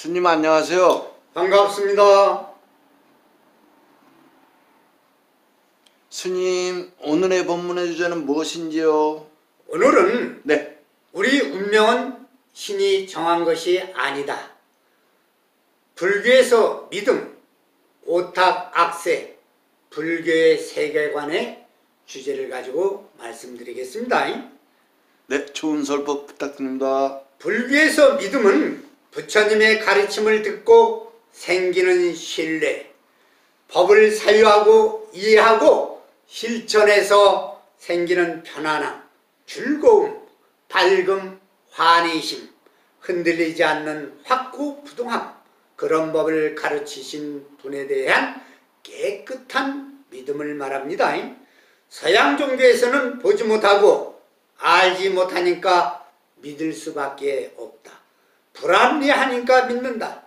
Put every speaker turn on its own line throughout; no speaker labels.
스님 안녕하세요.
반갑습니다.
스님, 오늘의 법문의 주제는 무엇인지요?
오늘은
네.
우리 운명은 신이 정한 것이 아니다. 불교에서 믿음, 오탁, 악세, 불교의 세계관의 주제를 가지고 말씀드리겠습니다.
네, 좋은 설법 부탁드립니다.
불교에서 믿음은 부처님의 가르침을 듣고 생기는 신뢰, 법을 사유하고 이해하고 실천해서 생기는 편안함, 즐거움, 밝음, 환희심, 흔들리지 않는 확고부동함, 그런 법을 가르치신 분에 대한 깨끗한 믿음을 말합니다. 서양 종교에서는 보지 못하고 알지 못하니까 믿을 수밖에 없다. 불합리하니까 믿는다.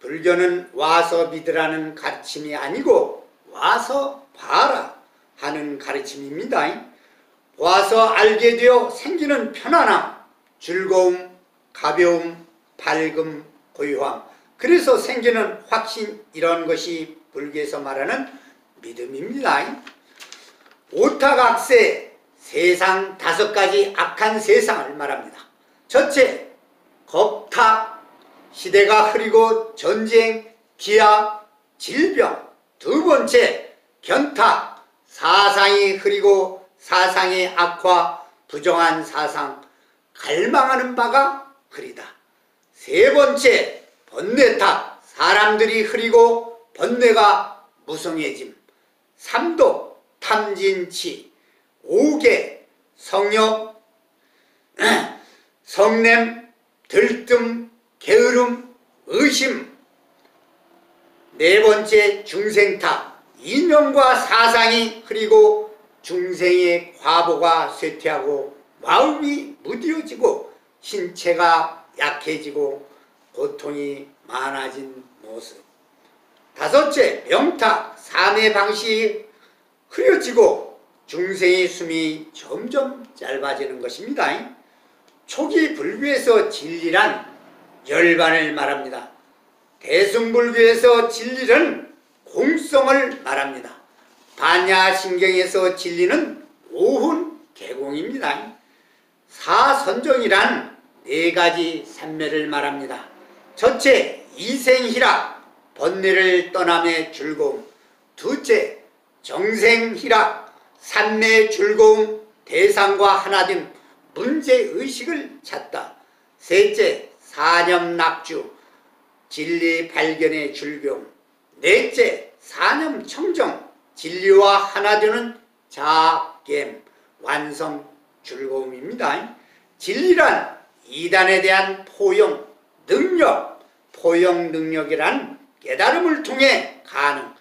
불교는 와서 믿으라는 가르침이 아니고 와서 봐라 하는 가르침입니다. 와서 알게 되어 생기는 편안함, 즐거움, 가벼움, 밝음, 고요함, 그래서 생기는 확신, 이런 것이 불교에서 말하는 믿음입니다. 오탁악세, 세상 5가지 악한 세상을 말합니다. 첫째, 겁탁, 시대가 흐리고 전쟁, 기아, 질병. 두 번째, 견탁, 사상이 흐리고 사상의 악화, 부정한 사상, 갈망하는 바가 흐리다. 세 번째, 번뇌탁, 사람들이 흐리고 번뇌가 무성해짐. 삼독, 탐진치. 오개, 성욕, 성냄, 들뜸, 게으름, 의심. 네 번째, 중생탁, 이념과 사상이 흐리고 중생의 과보가 쇠퇴하고 마음이 무뎌지고 신체가 약해지고 고통이 많아진 모습. 다섯째, 명탁, 삶의 방식이 흐려지고 중생의 숨이 점점 짧아지는 것입니다. 초기 불교에서 진리란 열반을 말합니다. 대승불교에서 진리는 공성을 말합니다. 반야신경에서 진리는 오훈 개공입니다. 사선정이란 4가지 산매를 말합니다. 첫째, 이생희락, 번뇌를 떠남의 즐거움. 둘째, 정생희락, 산매의 즐거움, 대상과 하나됨, 문제의식을 찾다. 셋째, 사념낙주, 진리 발견의 즐거움. 넷째, 사념청정, 진리와 하나되는 자겜, 완성, 즐거움입니다. 진리란 이단에 대한 포용, 능력, 포용 능력이란 깨달음을 통해 가능,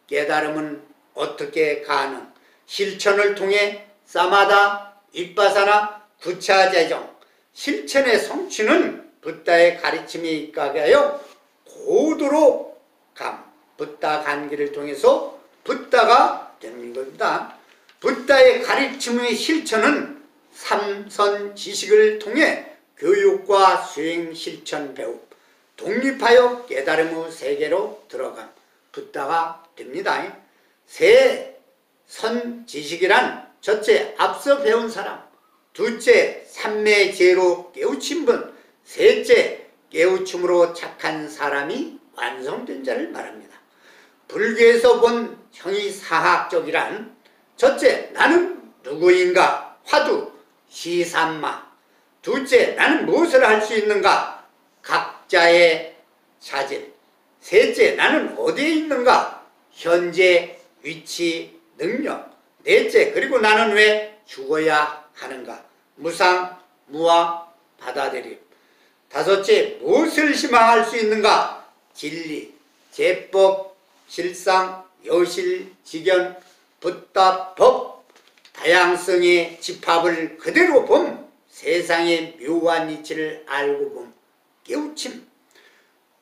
깨달음은 어떻게 가능, 실천을 통해 사마다, 윗바사나, 구차재정, 실천의 성취는 붓다의 가르침에 입각하여 고도로 붓다 간기를 통해서 붓다가 되는 겁니다. 붓다의 가르침의 실천은 삼선 지식을 통해 교육과 수행 실천 배움, 독립하여 깨달음의 세계로 들어간 붓다가 됩니다. 세 선 지식이란 첫째, 앞서 배운 사람, 둘째, 삼매제로 깨우친 분, 셋째, 깨우침으로 착한 사람이 완성된 자를 말합니다. 불교에서 본 형이사학적이란 첫째, 나는 누구인가, 화두, 시삼마. 둘째, 나는 무엇을 할 수 있는가, 각자의 자질. 셋째, 나는 어디에 있는가, 현재, 위치, 능력. 넷째, 그리고 나는 왜 죽어야 하는가, 무상, 무아, 받아들임. 다섯째, 무엇을 희망할 수 있는가, 진리, 제법, 실상, 여실, 직견, 붓다, 법, 다양성의 집합을 그대로 봄, 세상의 묘한 이치를 알고 봄, 깨우침.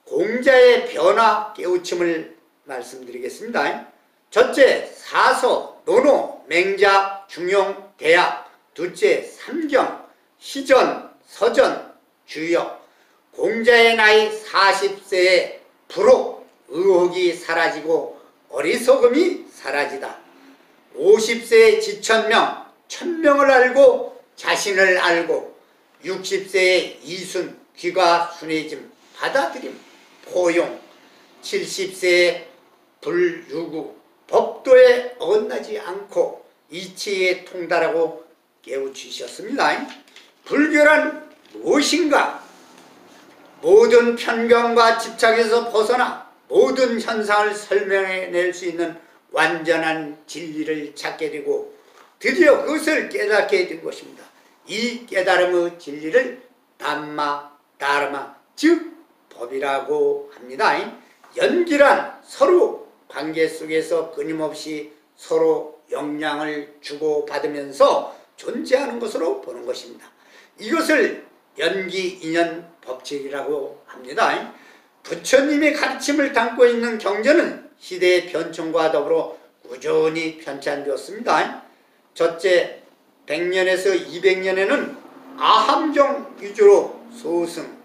공자의 변화, 깨우침을 말씀드리겠습니다. 첫째, 사서, 논어, 맹자, 중용, 대학. 둘째, 삼경, 시전, 서전, 주역. 공자의 나이 40세에 불혹 의혹이 사라지고 어리석음이 사라지다. 50세에 지천명, 천명을 알고 자신을 알고 60세에 이순, 귀가 순해짐, 받아들임, 포용 70세에 불유구, 법도에 어긋나지 않고 이치에 통달하고 깨우치셨습니다. 불교란 무엇인가? 모든 편견과 집착에서 벗어나 모든 현상을 설명해낼 수 있는 완전한 진리를 찾게 되고 드디어 그것을 깨닫게 된 것입니다. 이 깨달음의 진리를 담마, 다르마, 즉 법이라고 합니다. 연기란 서로 관계 속에서 끊임없이 서로 영향을 주고받으면서 존재하는 것으로 보는 것입니다. 이것을 연기 인연 법칙이라고 합니다. 부처님의 가르침을 담고 있는 경전은 시대의 변천과 더불어 꾸준히 편찬되었습니다. 첫째 100년에서 200년에는 아함경 위주로 소승,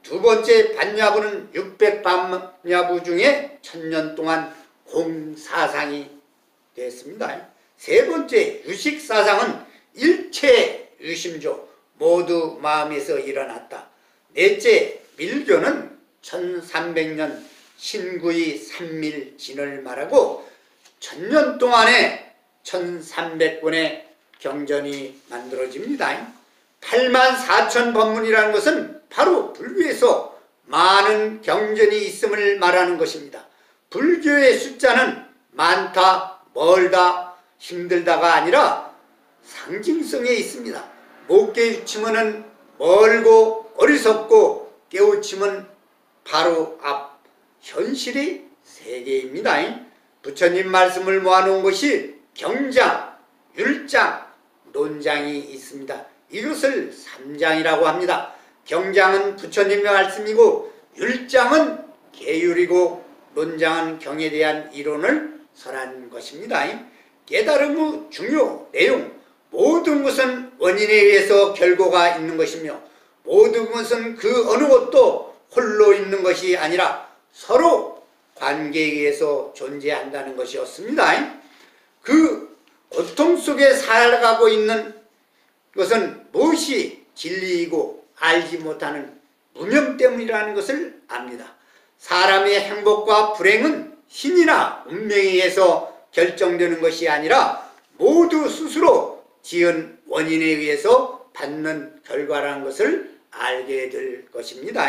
두 번째 반야부는 600반야부 중에 1000년 동안 공사상이 됐습니다. 세 번째 유식사상은 일체 유심조, 모두 마음에서 일어났다. 넷째 밀교는 1300년 신구의 삼밀진을 말하고 1000년 동안에 1300권의 경전이 만들어집니다. 84,000법문이라는 것은 바로 불교에서 많은 경전이 있음을 말하는 것입니다. 불교의 숫자는 많다, 멀다, 힘들다가 아니라 상징성에 있습니다. 못 깨우치면은 멀고 어리석고 깨우치면 바로 앞, 현실이 세계입니다. 부처님 말씀을 모아놓은 것이 경장, 율장, 논장이 있습니다. 이것을 삼장이라고 합니다. 경장은 부처님의 말씀이고 율장은 계율이고 논장은 경에 대한 이론을 설한 것입니다. 깨달음의 중요 내용, 모든 것은 원인에 의해서 결과가 있는 것이며 모든 것은 그 어느 것도 홀로 있는 것이 아니라 서로 관계에 의해서 존재한다는 것이었습니다. 그 고통 속에 살아가고 있는 것은 무엇이 진리이고 알지 못하는 무명 때문이라는 것을 압니다. 사람의 행복과 불행은 신이나 운명에 의해서 결정되는 것이 아니라 모두 스스로 지은 원인에 의해서 받는 결과라는 것을 알게 될 것입니다.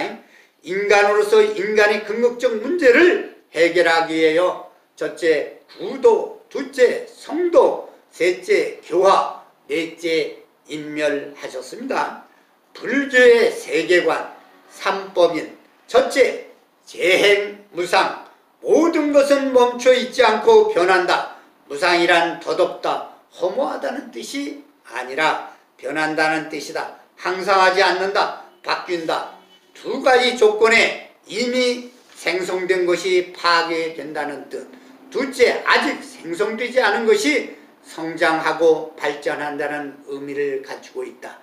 인간으로서 인간의 궁극적 문제를 해결하기 위하여 첫째 구도, 둘째 성도, 셋째 교화, 넷째 인멸하셨습니다. 불교의 세계관, 삼법인 첫째 재행무상, 모든 것은 멈춰 있지 않고 변한다. 무상이란 덧없다, 허무하다는 뜻이 아니라 변한다는 뜻이다. 항상하지 않는다, 바뀐다. 두 가지 조건에 이미 생성된 것이 파괴된다는 뜻. 둘째, 아직 생성되지 않은 것이 성장하고 발전한다는 의미를 갖추고 있다.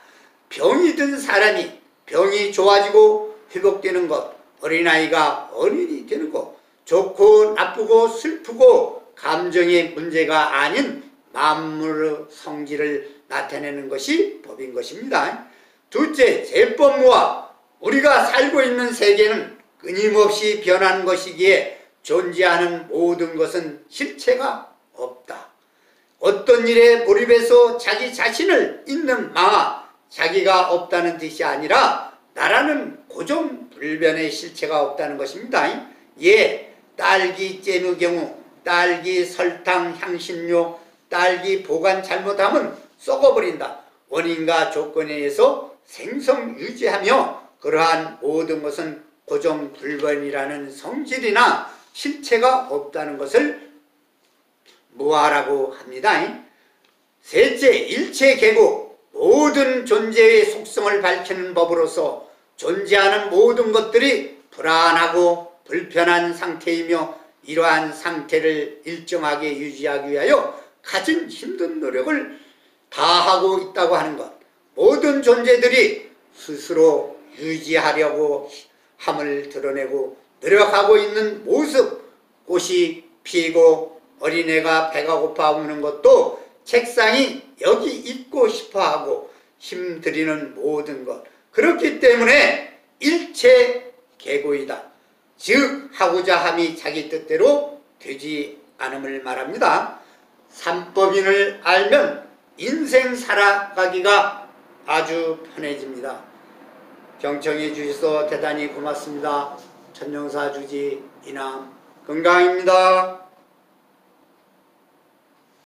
병이 든 사람이 병이 좋아지고 회복되는 것, 어린아이가 어른이 되는 것, 좋고 나쁘고 슬프고 감정의 문제가 아닌 만물의 성질을 나타내는 것이 법인 것입니다. 둘째, 제법무와 우리가 살고 있는 세계는 끊임없이 변하는 것이기에 존재하는 모든 것은 실체가 없다. 어떤 일에 몰입해서 자기 자신을 잊는 망아, 자기가 없다는 뜻이 아니라 나라는 고정불변의 실체가 없다는 것입니다. 예, 딸기잼의 경우 딸기, 설탕, 향신료, 딸기 보관 잘못하면 썩어버린다. 원인과 조건에 의해서 생성 유지하며 그러한 모든 것은 고정불변이라는 성질이나 실체가 없다는 것을 무아라고 합니다. 셋째, 일체계고, 모든 존재의 속성을 밝히는 법으로서 존재하는 모든 것들이 불안하고 불편한 상태이며 이러한 상태를 일정하게 유지하기 위하여 가진 힘든 노력을 다하고 있다고 하는 것. 모든 존재들이 스스로 유지하려고 함을 드러내고 노력하고 있는 모습, 꽃이 피고 어린애가 배가 고파 우는 것도 책상이 여기 있고 싶어하고 힘들이는 모든 것, 그렇기 때문에 일체 개고이다. 즉 하고자 함이 자기 뜻대로 되지 않음을 말합니다. 삼법인을 알면 인생 살아가기가 아주 편해집니다. 경청해 주셔서 대단히 고맙습니다. 천명사 주지 이남 건강입니다.